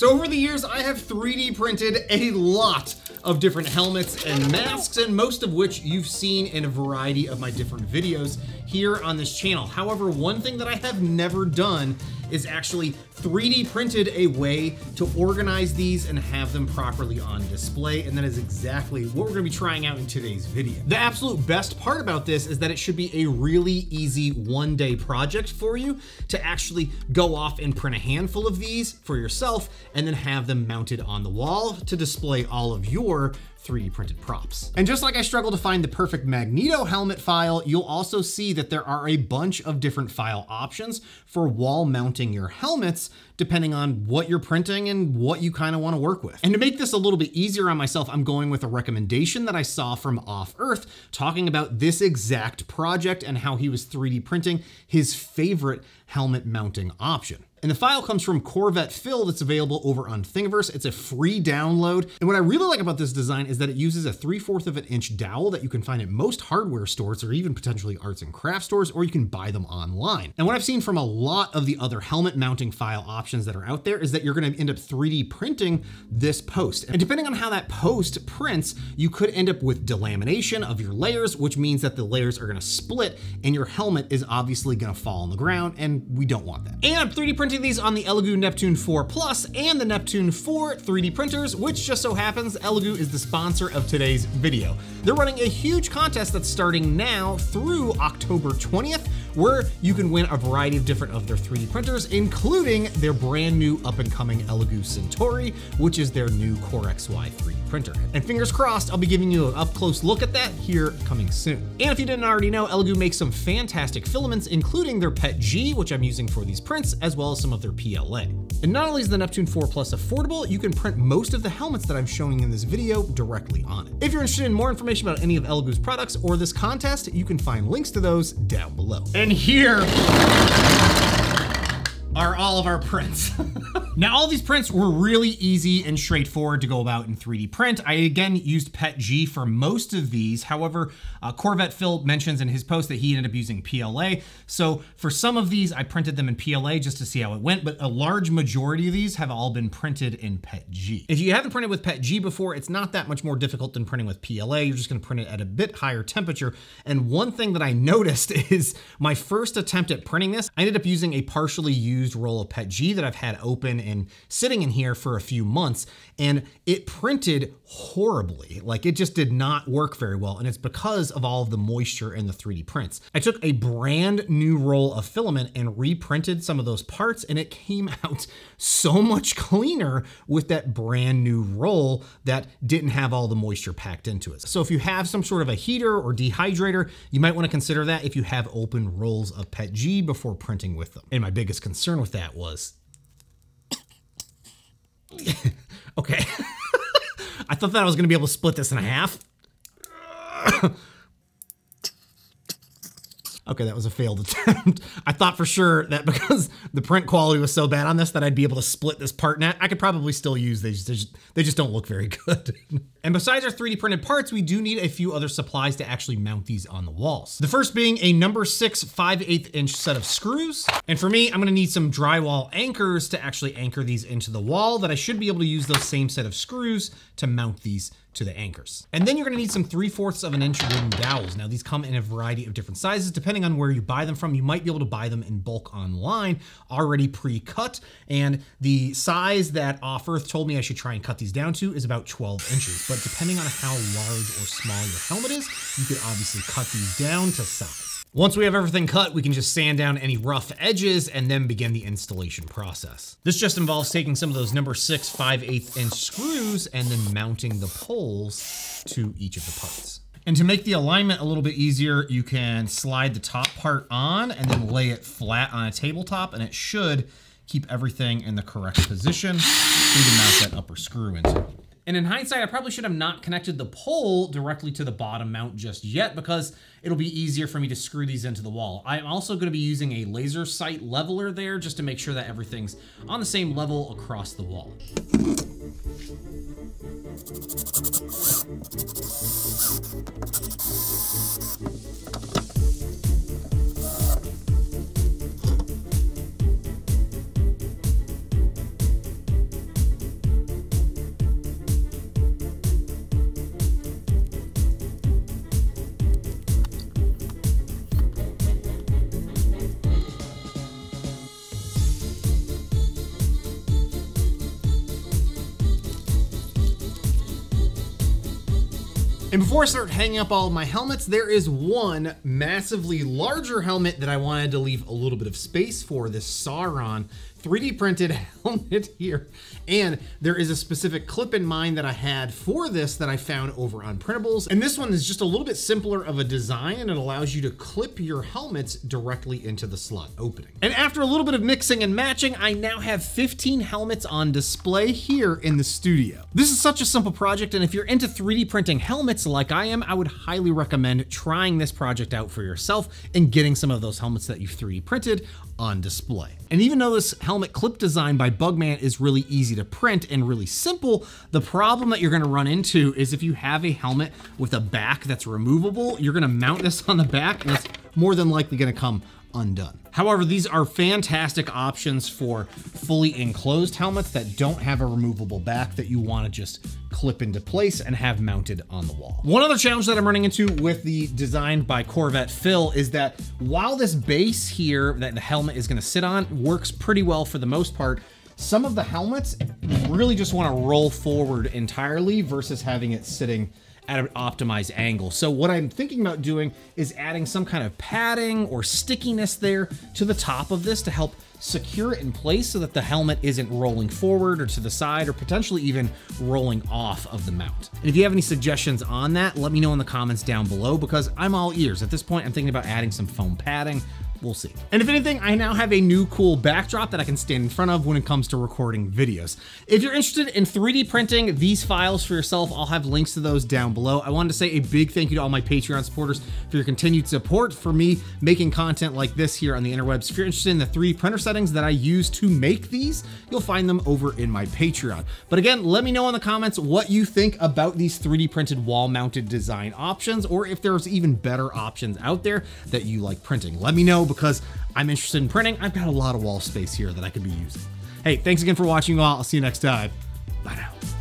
So over the years, I have 3D printed a lot of different helmets and masks, and most of which you've seen in a variety of my different videos here on this channel. However, one thing that I have never done is actually 3D printed a way to organize these and have them properly on display, and that is exactly what we're gonna be trying out in today's video. The absolute best part about this is that it should be a really easy one-day project for you to actually go off and print a handful of these for yourself and then have them mounted on the wall to display all of your 3D printed props. And just like I struggle to find the perfect Magneto helmet file, you'll also see that there are a bunch of different file options for wall mounting your helmets, depending on what you're printing and what you kind of want to work with. And to make this a little bit easier on myself, I'm going with a recommendation that I saw from Off Earth talking about this exact project and how he was 3D printing his favorite helmet mounting option. And the file comes from CorvettePhil that's available over on Thingiverse. It's a free download. And what I really like about this design is that it uses a 3/4 of an inch dowel that you can find at most hardware stores or even potentially arts and craft stores, or you can buy them online. And what I've seen from a lot of the other helmet mounting file options that are out there is that you're gonna end up 3D printing this post. And depending on how that post prints, you could end up with delamination of your layers, which means that the layers are gonna split and your helmet is obviously gonna fall on the ground, and we don't want that. And I'm 3D printing these on the Elegoo Neptune 4 Plus and the Neptune 4 3D printers, which just so happens Elegoo is the sponsor of today's video. They're running a huge contest that's starting now through October 20th, where you can win a variety of different of their 3D printers, including their brand new up and coming Elegoo Centauri, which is their new Core XY 3D printer. And fingers crossed, I'll be giving you an up close look at that here coming soon. And if you didn't already know, Elegoo makes some fantastic filaments, including their PET G, which I'm using for these prints, as well as some of their PLA. And not only is the Neptune 4 Plus affordable, you can print most of the helmets that I'm showing in this video directly on it. If you're interested in more information about any of Elegoo's products or this contest, you can find links to those down below. And here are all of our prints. Now, all these prints were really easy and straightforward to go about in 3D print. I again used PET G for most of these. However, CorvettePhil mentions in his post that he ended up using PLA. So for some of these, I printed them in PLA just to see how it went, but a large majority of these have all been printed in PET G. If you haven't printed with PET G before, it's not that much more difficult than printing with PLA. You're just gonna print it at a bit higher temperature. And one thing that I noticed is my first attempt at printing this, I ended up using a partially used roll of PET G that I've had open and sitting in here for a few months, and it printed horribly. Like, it just did not work very well, and it's because of all of the moisture in the 3D prints. I took a brand new roll of filament and reprinted some of those parts, and it came out so much cleaner with that brand new roll that didn't have all the moisture packed into it. So if you have some sort of a heater or dehydrator, you might want to consider that if you have open rolls of PET G before printing with them. And my biggest concern with that was okay. I thought that I was gonna be able to split this in half. Okay, that was a failed attempt. I thought for sure that because the print quality was so bad on this that I'd be able to split this part net. I could probably still use these. They just don't look very good. And besides our 3D printed parts, we do need a few other supplies to actually mount these on the walls. The first being a number 6 5/8 inch set of screws. And for me, I'm gonna need some drywall anchors to actually anchor these into the wall, that I should be able to use those same set of screws to mount these to the anchors. And then you're gonna need some 3/4 of an inch wooden dowels. Now, these come in a variety of different sizes. Depending on where you buy them from, you might be able to buy them in bulk online, already pre-cut. And the size that Off Earth told me I should try and cut these down to is about 12 inches. But depending on how large or small your helmet is, you could obviously cut these down to size. Once we have everything cut, we can just sand down any rough edges and then begin the installation process. This just involves taking some of those number 6 5/8 inch screws and then mounting the poles to each of the parts. And to make the alignment a little bit easier, you can slide the top part on and then lay it flat on a tabletop, and it should keep everything in the correct position so you can mount that upper screw into. And in hindsight, I probably should have not connected the pole directly to the bottom mount just yet, because it'll be easier for me to screw these into the wall. I'm also going to be using a laser sight leveler there just to make sure that everything's on the same level across the wall. And before I start hanging up all of my helmets, there is one massively larger helmet that I wanted to leave a little bit of space for, this Sauron 3D printed helmet here. And there is a specific clip in mind that I had for this that I found over on Printables. And this one is just a little bit simpler of a design, and it allows you to clip your helmets directly into the slot opening. And after a little bit of mixing and matching, I now have 15 helmets on display here in the studio. This is such a simple project, and if you're into 3D printing helmets like I am, I would highly recommend trying this project out for yourself and getting some of those helmets that you've 3D printed on display. And even though this helmet clip design by Bugman is really easy to print and really simple, the problem that you're gonna run into is if you have a helmet with a back that's removable, you're gonna mount this on the back and it's more than likely gonna come undone. However, these are fantastic options for fully enclosed helmets that don't have a removable back that you want to just clip into place and have mounted on the wall. One other challenge that I'm running into with the design by CorvettePhil is that while this base here that the helmet is going to sit on works pretty well for the most part, some of the helmets really just want to roll forward entirely versus having it sitting at an optimized angle. So what I'm thinking about doing is adding some kind of padding or stickiness there to the top of this to help secure it in place so that the helmet isn't rolling forward or to the side or potentially even rolling off of the mount. And if you have any suggestions on that, let me know in the comments down below because I'm all ears. At this point, I'm thinking about adding some foam padding. We'll see. And if anything, I now have a new cool backdrop that I can stand in front of when it comes to recording videos. If you're interested in 3D printing these files for yourself, I'll have links to those down below. I wanted to say a big thank you to all my Patreon supporters for your continued support for me making content like this here on the interwebs. If you're interested in the 3D printer settings that I use to make these, you'll find them over in my Patreon. But again, let me know in the comments what you think about these 3D printed wall mounted design options, or if there's even better options out there that you like printing. Let me know, because I'm interested in printing. I've got a lot of wall space here that I could be using. Hey, thanks again for watching, all. I'll see you next time. Bye now.